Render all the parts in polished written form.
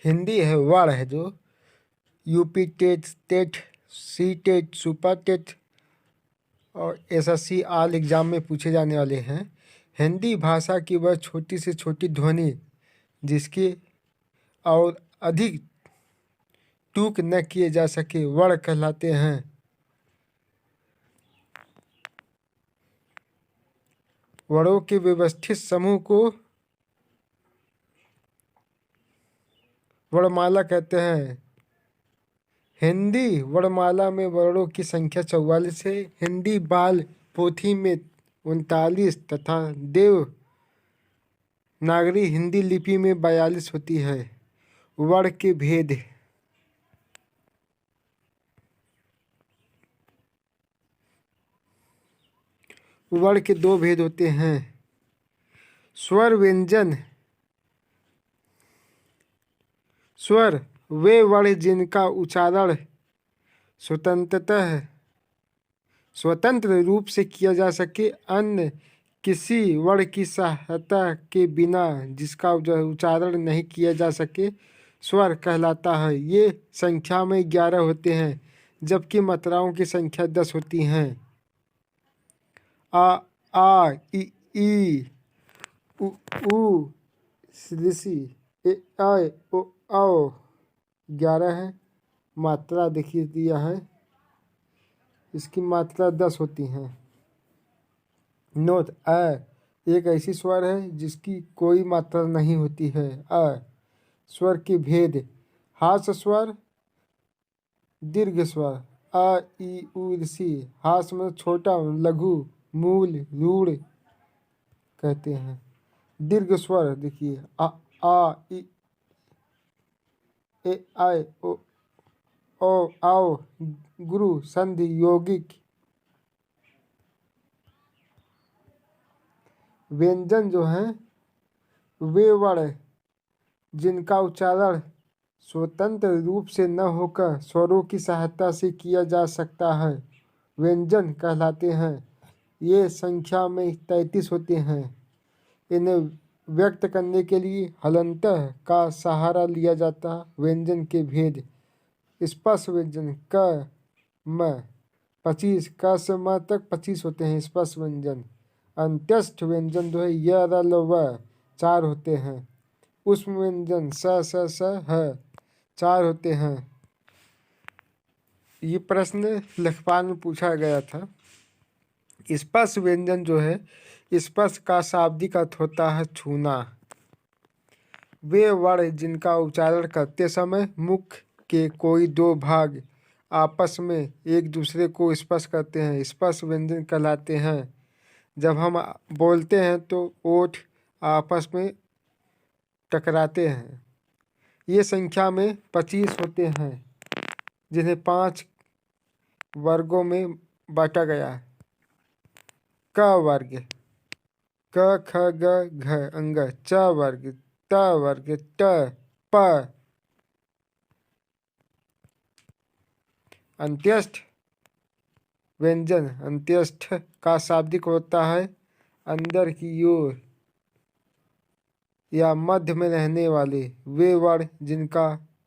हिंदी है वर्ण है जो UP TET, TET, C TET, super TET और एसएससी आल एग्जाम में पूछे जाने वाले हैं। हिंदी भाषा की वह छोटी से छोटी ध्वनि जिसके और अधिक टूक न किए जा सके वर्ण कहलाते हैं। वर्णों के व्यवस्थित समूह को वर्णमाला कहते हैं। हिंदी वर्णमाला में वर्णों की संख्या 44 है। हिंदी बाल पोथी में 39 तथा देवनागरी हिंदी लिपि में 42 होती है। वर्ण के भेद। वर्ण के दो भेद होते हैं, स्वर व्यंजन। स्वर वे वर्ण जिनका उच्चारण स्वतंत्र रूप से किया जा सके, अन्य किसी वर्ण की सहायता के बिना जिसका उच्चारण नहीं किया जा सके स्वर कहलाता है। ये संख्या में 11 होते हैं जबकि मात्राओं की संख्या 10 होती हैं। आ ई उ ऋषि ए आय ओ आओ 11 है। मात्रा देखिए दिया है, इसकी मात्रा 10 होती हैं। नोट अ एक ऐसी स्वर है जिसकी कोई मात्रा नहीं होती है। अ स्वर के भेद। हास स्वर, दीर्घ स्वर। अ ई उ ऋषि। हास में छोटा, लघु, मूल, रूढ़ कहते हैं। दीर्घ स्वर देखिए आ ई ए आय ओ आओ, गुरु, संधि, यौगिक। व्यंजन जो हैं वे वर्ण जिनका उच्चारण स्वतंत्र रूप से न होकर स्वरों की सहायता से किया जा सकता है व्यंजन कहलाते हैं। ये संख्या में 33 होते हैं। इन्हें व्यक्त करने के लिए हलंत का सहारा लिया जाता। व्यंजन के भेद। स्पर्श व्यंजन क म 25, क से म तक 25 होते हैं स्पर्श व्यंजन। अंत्यस्थ व्यंजन जो है य र ल व 4 होते हैं। उष्म व्यंजन स है 4 होते हैं। ये प्रश्न लेखपाल में पूछा गया था। स्पर्श व्यंजन जो है स्पर्श का शाब्दिक अर्थ होता है छूना। वे वर्ण जिनका उच्चारण करते समय मुख के कोई दो भाग आपस में एक दूसरे को स्पर्श करते हैं स्पर्श व्यंजन कहलाते हैं। जब हम बोलते हैं तो ओठ आपस में टकराते हैं। ये संख्या में 25 होते हैं जिन्हें 5 वर्गों में बांटा गया है। क वर्ग क ख ग घ अंग। च वर्ग त वर्ग ट प। अंत्यस्थ व्यंजन अंत्यस्थ का शाब्दिक होता है अंदर की ओर या मध्य में रहने वाले। वे वर्ण जिनका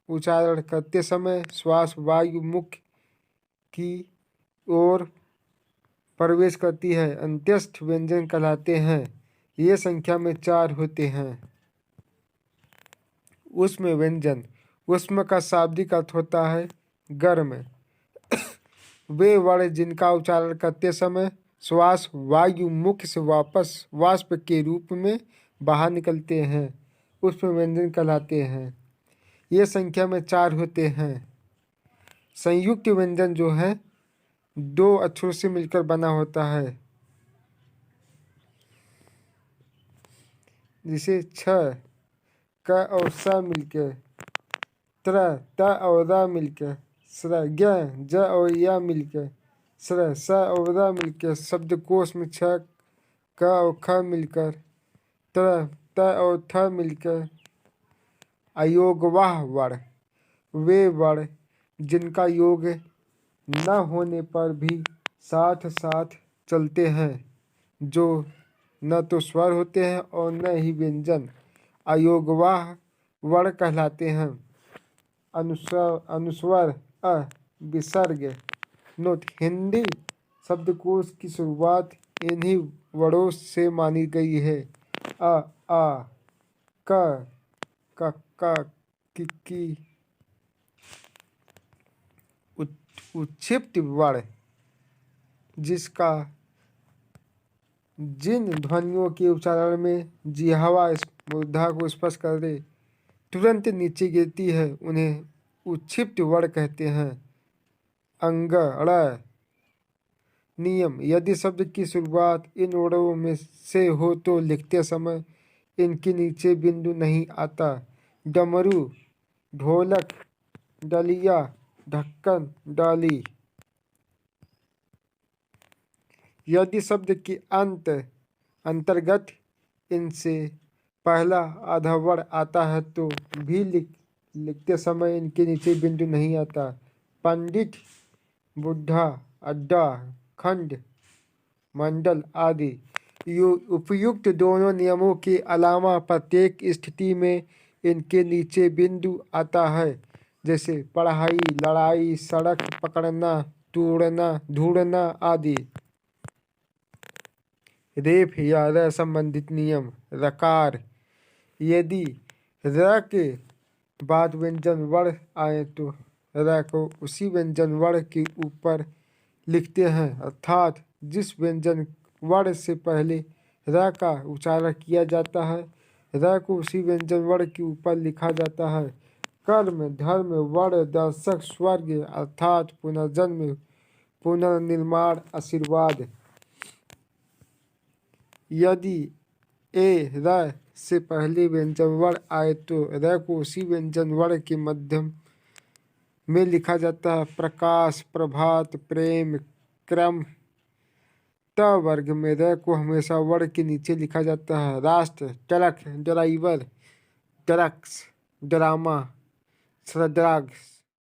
उच्चारण करते समय श्वास वायु मुख की ओर प्रवेश करती है अंत्यस्थ व्यंजन कहलाते हैं। ये संख्या में 4 होते हैं। उष्म व्यंजन उष्म का शाब्दिक अर्थ होता है गर्म। वे वर्ण जिनका उच्चारण करते समय श्वास वायु मुख से वापस वाष्प के रूप में बाहर निकलते हैं उष्म व्यंजन कहलाते हैं। ये संख्या में 4 होते हैं। संयुक्त व्यंजन जो है 2 अक्षरों से मिलकर बना होता है जिसे छ क और स मिलकर, त्र त और र मिलकर, स्र ज्ञ ज और य मिलकर, स्र स और र मिलकर, शब्दकोश में छ क और ख मिलकर, त्र त और थ मिलकर। अयोगवाह वर्ण वे वर्ण जिनका योग न होने पर भी साथ साथ चलते हैं जो न तो स्वर होते हैं और न ही व्यंजन अयोगवाह वर्ण कहलाते हैं। अनुस्वर अ विसर्ग। नोट: हिंदी शब्दकोश की शुरुआत इन्हीं वर्णों से मानी गई है। अ, आ, क, की। उच्छिष्ट वर्ण जिसका जिन ध्वनियों के उच्चारण में जिह्वा मूर्धा को स्पर्श करे तुरंत नीचे गिरती है उन्हें उच्छिष्ट वर्ण कहते हैं। अंग, ड़। नियम: यदि शब्द की शुरुआत इन वर्णों में से हो तो लिखते समय इनके नीचे बिंदु नहीं आता। डमरू, ढोलक, डलिया, ढक्कन, डाली। यदि शब्द के अंतर्गत इनसे पहला आधा वर्ण आता है तो भी लिखते समय इनके नीचे बिंदु नहीं आता। पंडित, बुढ़ा, अड्डा, खंड, मंडल आदि। उपयुक्त दोनों नियमों के अलावा प्रत्येक स्थिति में इनके नीचे बिंदु आता है, जैसे पढ़ाई, लड़ाई, सड़क, पकड़ना, तोड़ना, ढूंढना आदि। रेफ या र संबंधित नियम: रकार: यदि र के बाद व्यंजन वर्ण आए तो र को उसी व्यंजन वर्ण के ऊपर लिखते हैं, अर्थात जिस व्यंजन वर्ण से पहले र का उच्चारण किया जाता है र को उसी व्यंजन वर्ण के ऊपर लिखा जाता है। कर्म, धर्म, वर्ण, दर्शक, स्वर्ग अर्थात पुनर्जन्म, पुनर्निर्माण, आशीर्वाद। यदि ए र से पहले व्यंजन वर्ण आए तो र को उसी व्यंजन वर्ण के मध्यम में लिखा जाता है, प्रकाश, प्रभात, प्रेम, क्रम। त वर्ग में र को हमेशा वर्ण के नीचे लिखा जाता है। राष्ट्र, ट्रक, ड्राइवर, ड्रग्स, ड्रामा, श्रद्धांग।